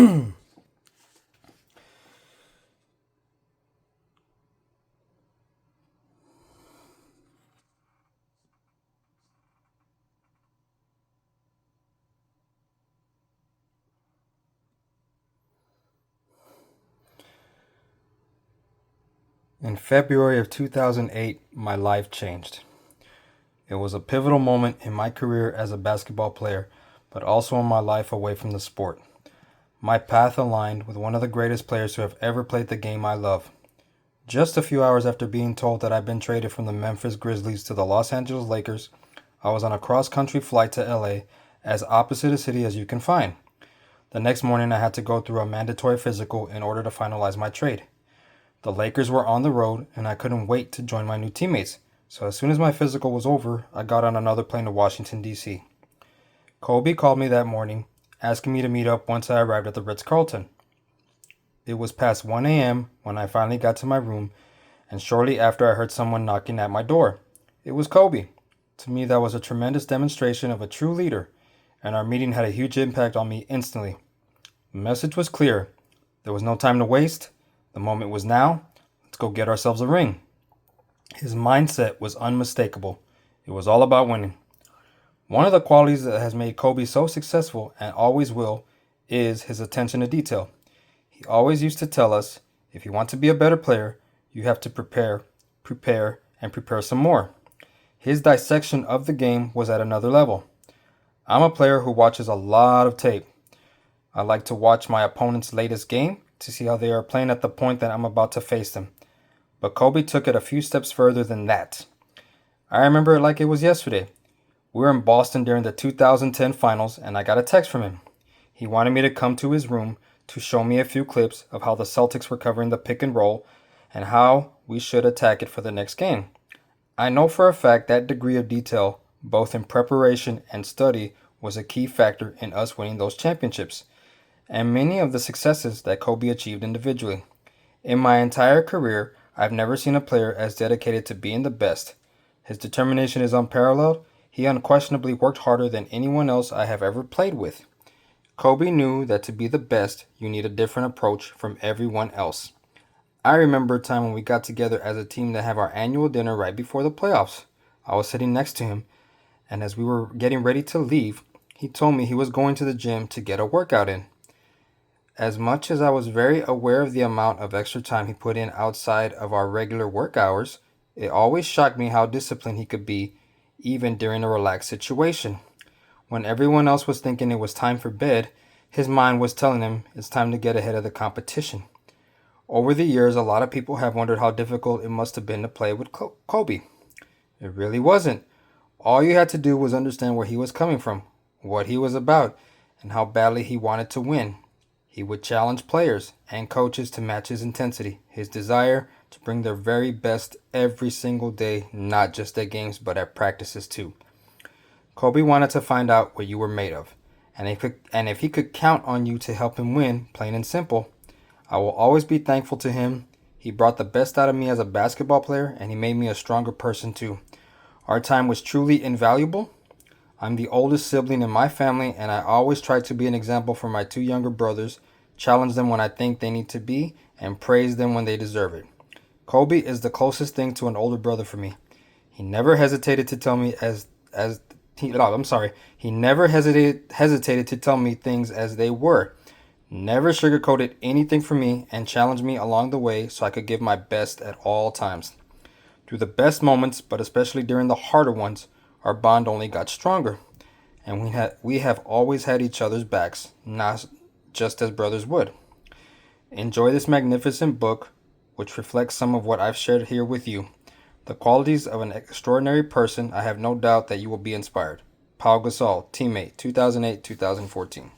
In February of 2008, my life changed. It was a pivotal moment in my career as a basketball player, but also in my life away from the sport. My path aligned with one of the greatest players who have ever played the game I love. Just a few hours after being told that I'd been traded from the Memphis Grizzlies to the Los Angeles Lakers, I was on a cross country flight to LA, as opposite a city as you can find. The next morning, I had to go through a mandatory physical in order to finalize my trade. The Lakers were on the road, and I couldn't wait to join my new teammates. So as soon as my physical was over, I got on another plane to Washington, D.C. Kobe called me that morning, asking me to meet up once I arrived at the Ritz-Carlton. It was past 1 a.m. when I finally got to my room, and shortly after I heard someone knocking at my door. It was Kobe. To me, that was a tremendous demonstration of a true leader, and our meeting had a huge impact on me instantly. The message was clear. There was no time to waste. The moment was now. Let's go get ourselves a ring. His mindset was unmistakable. It was all about winning. One of the qualities that has made Kobe so successful and always will is his attention to detail. He always used to tell us, if you want to be a better player, you have to and prepare some more. His dissection of the game was at another level. I'm a player who watches a lot of tape. I like to watch my opponent's latest game to see how they are playing at the point that I'm about to face them. But Kobe took it a few steps further than that. I remember it like it was yesterday. We were in Boston during the 2010 finals, and I got a text from him. He wanted me to come to his room to show me a few clips of how the Celtics were covering the pick and roll and how we should attack it for the next game. I know for a fact that degree of detail, both in preparation and study, was a key factor in us winning those championships, and many of the successes that Kobe achieved individually. In my entire career, I've never seen a player as dedicated to being the best. His determination is unparalleled. He unquestionably worked harder than anyone else I have ever played with. Kobe knew that to be the best, you need a different approach from everyone else. I remember a time when we got together as a team to have our annual dinner right before the playoffs. I was sitting next to him, and as we were getting ready to leave, he told me he was going to the gym to get a workout in. As much as I was very aware of the amount of extra time he put in outside of our regular work hours, it always shocked me how disciplined he could be, even during a relaxed situation. When everyone else was thinking it was time for bed, his mind was telling him it's time to get ahead of the competition. Over the years, a lot of people have wondered how difficult it must have been to play with Kobe. It really wasn't. All you had to do was understand where he was coming from, what he was about, and how badly he wanted to win. He would challenge players and coaches to match his intensity, his desire to bring their very best every single day, not just at games but at practices too. Kobe wanted to find out what you were made of, and if he could count on you to help him win, plain and simple. I will always be thankful to him. He brought the best out of me as a basketball player, and he made me a stronger person too. Our time was truly invaluable. I'm the oldest sibling in my family, and I always try to be an example for my two younger brothers, challenge them when I think they need to be, and praise them when they deserve it. Kobe is the closest thing to an older brother for me. He never hesitated to tell me as he, oh, I'm sorry. He never hesitated to tell me things as they were. Never sugarcoated anything for me and challenged me along the way so I could give my best at all times. Through the best moments, but especially during the harder ones, our bond only got stronger. And we have always had each other's backs, not just as brothers would. Enjoy this magnificent book, which reflects some of what I've shared here with you. The qualities of an extraordinary person. I have no doubt that you will be inspired. Paul Gasol, teammate, 2008-2014.